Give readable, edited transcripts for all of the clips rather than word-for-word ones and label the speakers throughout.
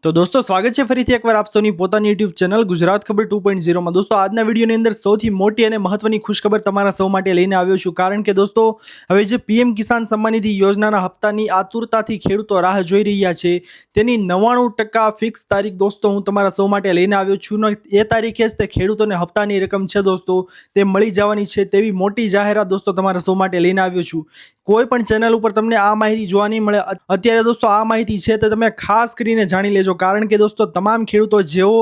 Speaker 1: તો દોસ્તો સ્વાગત છે ફરીથી એકવાર આપ સૌની પોતાની યુટ્યુબ ચેનલ ગુજરાત ખબર 2.0 માં। દોસ્તો આજના વિડીયોની અંદર સૌથી મોટી અને મહત્વની ખુશખબર તમારા સૌ માટે લઈને આવ્યો છું, કારણ કે દોસ્તો હવે જે પીએમ કિસાન સન્માન નિધિ યોજનાના હપ્તાની આતુરતાથી ખેડૂતો રાહ જોઈ રહ્યા છે તેની 99% ફિક્સ તારીખ દોસ્તો હું તમારા સૌ માટે લઈને આવ્યો છું ને એ તારીખે જ તે ખેડૂતોને હપ્તાની રકમ છે દોસ્તો તે મળી જવાની છે તેવી મોટી જાહેરાત દોસ્તો તમારા સૌ માટે લઈને આવ્યો છું। કોઈ પણ ચેનલ ઉપર તમને આ માહિતી જોવા નહીં મળે। અત્યારે દોસ્તો આ માહિતી છે તે તમે ખાસ કરીને જાણી લેજો, કારણ કે દોસ્તો તમામ ખેડૂતો જેઓ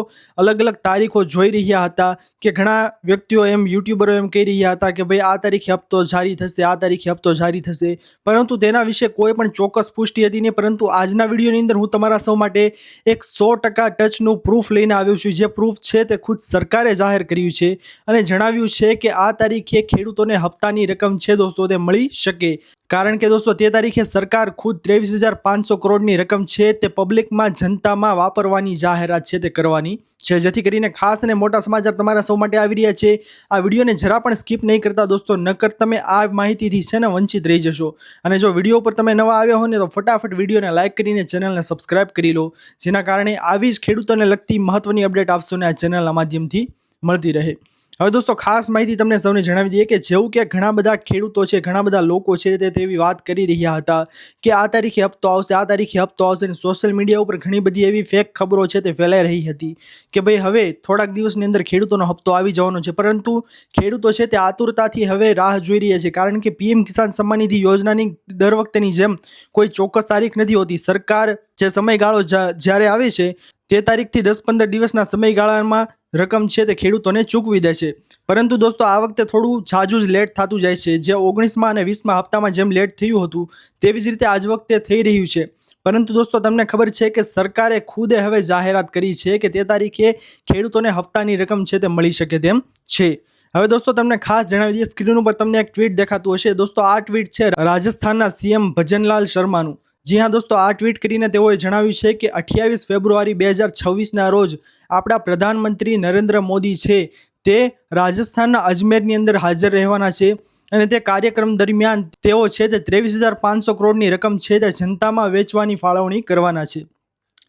Speaker 1: અલગ અલગ તારીખો જોઈ રહ્યા હતા કે ઘણા વ્યક્તિઓ એમ યુટ્યુબરો એમ કહી રહ્યા હતા કે ભાઈ આ તારીખે હપ્તો જારી થશે, આ તારીખે હપ્તો જારી થશે, પરંતુ તેના વિશે કોઈ પણ ચોક્કસ પુષ્ટિ હતી નહીં। પરંતુ આજના વિડીયોની અંદર હું તમારા સૌ માટે એક 100% ટચનું પ્રૂફ લઈને આવ્યો છું, જે પ્રૂફ છે તે ખુદ સરકારે જાહેર કર્યું છે અને જણાવ્યું છે કે આ તારીખે ખેડૂતોને હપ્તાની રકમ છે દોસ્તો તે મળી શકે, કારણ કે દોસ્તો તે તારીખે સરકાર ખુદ 23,500 કરોડની રકમ છે તે પબ્લિકમાં જનતામાં વાપરવાની જાહેરાત છે તે કરવાની છે, જેથી કરીને ખાસ અને મોટા સમાચાર તમારા સૌ માટે આવી રહ્યા છે। આ વિડીયોને જરા પણ સ્કીપ નહીં કરતા દોસ્તો, નકર તમે આ માહિતીથી છે ને વંચિત રહી જશો। અને જો વિડીયો ઉપર તમે નવા આવ્યા હો ને તો ફટાફટ વિડીયોને લાઇક કરીને ચેનલને સબસ્ક્રાઇબ કરી લો, જેના કારણે આવી જ ખેડૂતોને લગતી મહત્વની અપડેટ આપશો ને આ ચેનલના માધ્યમથી મળતી રહે। હવે દોસ્તો ખાસ માહિતી તમને સૌને જણાવી દઈએ કે જેવું કે ઘણા બધા ખેડૂતો છે, ઘણા બધા લોકો છે તે તેવી વાત કરી રહ્યા હતા કે આ તારીખે હપ્તો આવશે, આ તારીખે હપ્તો આવશે, અને સોશિયલ મીડિયા ઉપર ઘણી બધી એવી ફેક ખબરો છે તે ફેલાઈ રહી હતી કે ભાઈ હવે થોડાક દિવસની અંદર ખેડૂતોનો હપ્તો આવી જવાનો છે, પરંતુ ખેડૂતો છે તે આતુરતાથી હવે રાહ જોઈ રહ્યા છે, કારણ કે પીએમ કિસાન સન્માન નિધિ યોજનાની દર વખતેની જેમ કોઈ ચોક્કસ તારીખ નથી હોતી। સરકાર જે સમયગાળો જ્યારે આવે છે તે તારીખથી 10-15 દિવસના સમયગાળામાં રકમ છે તે ખેડૂતોને ચૂકવી દે છે, પરંતુ દોસ્તો આ વખતે થોડું ઝાઝું જ લેટ થતું જાય છે। જે 19મા અને 20મા હપ્તામાં જેમ લેટ થયું હતું તેવી જ રીતે આજ વખતે થઈ રહ્યું છે, પરંતુ દોસ્તો તમને ખબર છે કે સરકારે ખુદે હવે જાહેરાત કરી છે કે તે તારીખે ખેડૂતોને હપ્તાની રકમ છે તે મળી શકે તેમ છે। હવે દોસ્તો તમને ખાસ જણાવી દઈએ, સ્ક્રીન ઉપર તમને એક ટ્વીટ દેખાતું હશે દોસ્તો, આ ટ્વીટ છે રાજસ્થાનના સીએમ ભજનલાલ શર્માનું। જી હા દોસ્તો, આ ટ્વીટ કરીને તેઓએ જણાવ્યું છે કે 28 ફેબ્રુઆરી 2026ના રોજ આપણા પ્રધાનમંત્રી નરેન્દ્ર મોદી છે તે રાજસ્થાનના અજમેરની અંદર હાજર રહેવાના છે અને તે કાર્યક્રમ દરમિયાન તેઓ છે તે 23,500 કરોડની રકમ છે તે જનતામાં વેચવાની ફાળવણી કરવાના છે।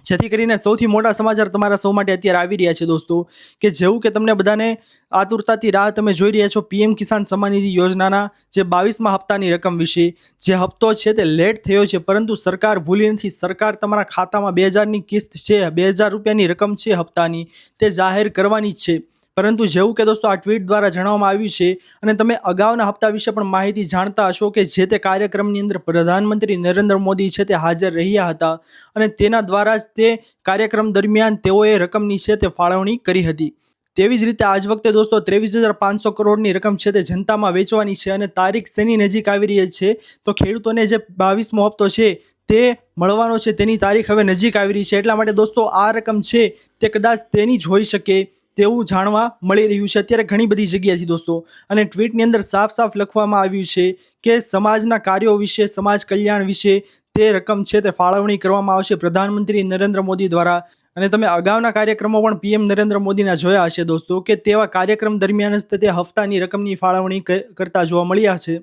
Speaker 1: જેથી કરીને સૌથી મોટા સમાચાર તમારા સૌ માટે અત્યારે આવી રહ્યા છે દોસ્તો કે જેવું કે તમને બધાને આતુરતાથી રાહ તમે જોઈ રહ્યા છો પીએમ કિસાન સન્માન નિધિ યોજનાના જે 22મા હપ્તાની રકમ વિશે। જે હપ્તો છે તે લેટ થયો છે, પરંતુ સરકાર ભૂલી નથી। સરકાર તમારા ખાતામાં 2000ની કિસ્ત છે, 2000 રૂપિયાની રકમ છે હપ્તાની તે જાહેર કરવાની જ છે, પરંતુ જેવું કે દોસ્તો આ ટ્વીટ દ્વારા જણાવવામાં આવ્યું છે અને તમે અગાઉના હપ્તા વિશે પણ માહિતી જાણતા હશો કે જે તે કાર્યક્રમની અંદર પ્રધાનમંત્રી નરેન્દ્ર મોદી છે તે હાજર રહ્યા હતા અને તેના દ્વારા જ તે કાર્યક્રમ દરમિયાન તેઓએ રકમની છે તે ફાળવણી કરી હતી। તેવી જ રીતે આજ વખતે દોસ્તો 23,500 કરોડની રકમ છે તે જનતામાં વેચવાની છે અને તારીખ શેની નજીક આવી રહી છે તો ખેડૂતોને જે 22મો હપ્તો છે તે મળવાનો છે તેની તારીખ હવે નજીક આવી રહી છે, એટલા માટે દોસ્તો આ રકમ છે તે કદાચ તેની જ હોઈ શકે તેવું જાણવા મળી રહ્યું છે અત્યારે ઘણી બધી જગ્યાએથી દોસ્તો। અને ટ્વીટની અંદર સાફ સાફ લખવામાં આવ્યું છે કે સમાજના કાર્યો વિશે, સમાજ કલ્યાણ વિશે તે રકમ છે તે ફાળવણી કરવામાં આવશે પ્રધાનમંત્રી નરેન્દ્ર મોદી દ્વારા। અને તમે અગાઉના કાર્યક્રમો પણ પીએમ નરેન્દ્ર મોદીના જોયા હશે દોસ્તો કે તેવા કાર્યક્રમ દરમિયાન જ તે હપ્તાની રકમની ફાળવણી કરતા જોવા મળ્યા છે,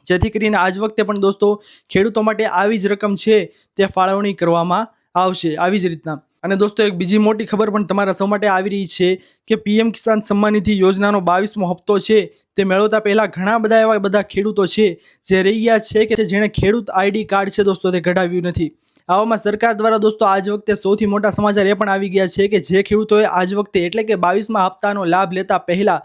Speaker 1: જેથી કરીને આજ વખતે પણ દોસ્તો ખેડૂતો માટે આવી જ રકમ છે તે ફાળવણી કરવામાં આવશે આવી જ રીતના। અને દોસ્તો એક બીજી મોટી ખબર પણ તમારા સૌ માટે આવી રહી છે કે પીએમ કિસાન સન્માન નિધિ યોજનાનો 22મો હપ્તો છે તે મેળવતા પહેલા ઘણા બધા એવા બધા ખેડૂતો છે જે રહી ગયા છે કે જેણે ખેડૂત આઈડી કાર્ડ છે દોસ્તો તે કઢાવ્યું નથી। આવામાં સરકાર દ્વારા દોસ્તો આજ વખતે સૌથી મોટા સમાચાર એ પણ આવી ગયા છે કે જે ખેડૂતોએ આજ વખતે એટલે કે 22મા હપ્તાનો લાભ લેતા પહેલા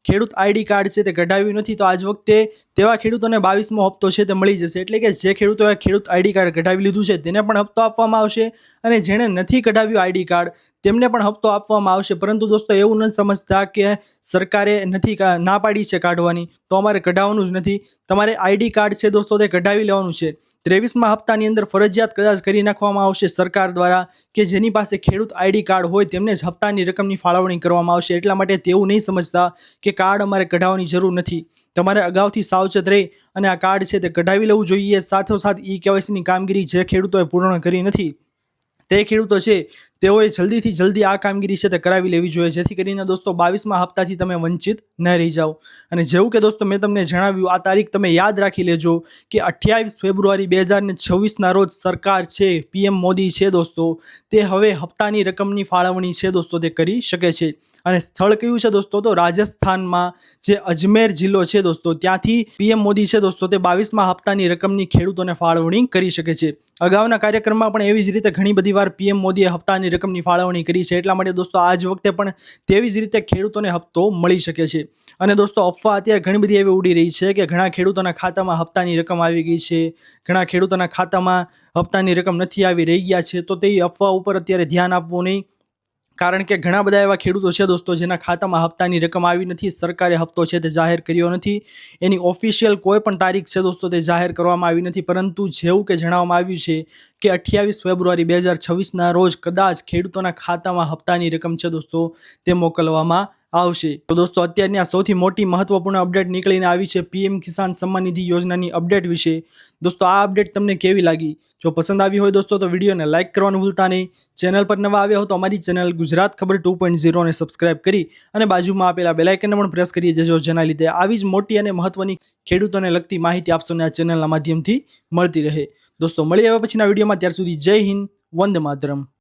Speaker 1: ખેડૂત આઈડી કાર્ડ છે તે કઢાવ્યું નથી તો આજ વખતે તેવા ખેડૂતોને 22મો હપ્તો છે તે મળી જશે। એટલે કે જે ખેડૂતોએ ખેડૂત આઈડી કાર્ડ કઢાવી લીધું છે તેને પણ હપ્તો આપવામાં આવશે અને જેણે નથી કઢાવ્યું આઈડી કાર્ડ તેમને પણ હપ્તો આપવામાં આવશે। પરંતુ દોસ્તો એવું ન સમજતા કે સરકારે નથી ના પાડી છે કાઢવાની તો અમારે કઢાવવાનું જ નથી, તમારે આઈડી કાર્ડ છે દોસ્તો તે કઢાવી લેવાનું છે। 23મા હપ્તાની અંદર ફરજિયાત કદાચ કરી નાખવામાં આવશે સરકાર દ્વારા કે જેની પાસે ખેડૂત આઈડી કાર્ડ હોય તેમને જ હપ્તાની રકમની ફાળવણી કરવામાં આવશે, એટલા માટે તેવું નહીં સમજતા કે કાર્ડ અમારે કઢાવવાની જરૂર નથી। તમારે અગાઉથી સાવચેત રહી અને આ કાર્ડ છે તે કઢાવી લેવું જોઈએ। સાથોસાથ KYCની કામગીરી જે ખેડૂતોએ પૂર્ણ કરી નથી તે ખેડૂતો છે તેઓએ જલ્દીથી જલ્દી આ કામગીરી છે તે કરાવી લેવી જોઈએ, જેથી કરીને દોસ્તો 22મા હપ્તાથી તમે વંચિત ન રહી જાઓ. અને જેવું કે દોસ્તો મેં તમને જણાવ્યું, આ તારીખ તમે યાદ રાખી લેજો કે 28 ફેબ્રુઆરી 2026ના રોજ સરકાર છે, પીએમ મોદી છે દોસ્તો, તે હવે હપ્તાની રકમની ફાળવણી છે દોસ્તો તે કરી શકે છે. અને સ્થળ કયું છે દોસ્તો? તો રાજસ્થાનમાં જે અજમેર જિલ્લો છે દોસ્તો, ત્યાંથી પીએમ મોદી છે દોસ્તો તે 22મા હપ્તાની રકમની ખેડૂતોને ફાળવણી કરી શકે છે. અગાઉના કાર્યક્રમમાં પણ એવી જ રીતે ઘણી બધી વાર પીએમ મોદીએ હપ્તાની રકમની ફાળવણી કરી છે, એટલા માટે દોસ્તો આ જ વખતે પણ તેવી જ રીતે ખેડૂતોને હપ્તો મળી શકે છે. અને દોસ્તો અફવા અત્યારે ઘણી બધી એવી ઉડી રહી છે કે ઘણા ખેડૂતોના ખાતામાં હપ્તાની રકમ આવી ગઈ છે, ઘણા ખેડૂતોના ખાતામાં હપ્તાની રકમ નથી આવી રહી ગયા છે. તો તે અફવા ઉપર અત્યારે ધ્યાન આપવું નહીં, કારણ કે ઘણા બધા એવા ખેડૂતો છે દોસ્તો જેના ખાતામાં હપ્તાની રકમ આવી નથી, સરકારે હપ્તો છે તે જાહેર કર્યો નથી, એની ઓફિશિયલ કોઈ પણ તારીખ છે દોસ્તો તે જાહેર કરવામાં આવી નથી. પરંતુ જેવું કે જણાવવામાં આવ્યું છે કે 28 ફેબ્રુઆરી 2026ના રોજ કદાચ ખેડૂતોના ખાતામાં હપ્તાની રકમ છે દોસ્તો તે મોકલવામાં આવશે. તો દોસ્તો અત્યારની આ સૌથી મોટી મહત્વપૂર્ણ અપડેટ નીકળીને આવી છે પીએમ કિસાન સન્માન નિધિ યોજનાની અપડેટ વિશે. દોસ્તો આ અપડેટ તમને કેવી લાગી? જો પસંદ આવી હોય દોસ્તો તો વિડીયોને લાઇક કરવાનું ભૂલતા નહીં. ચેનલ પર નવા આવ્યા હો તો અમારી ચેનલ ગુજરાત ખબર 2.0 ને સબસ્ક્રાઇબ કરી અને બાજુમાં આપેલા બેલ આઇકનને પણ પ્રેસ કરી દેજો, જેના લીધે આવી જ મોટી અને મહત્વની ખેડૂતોને લગતી માહિતી આપશોને આ ચેનલના માધ્યમથી મળતી રહે. દોસ્તો મળીએ હવે પછીના વિડીયોમાં, ત્યાર સુધી જય હિન્દ, વંદે માતરમ.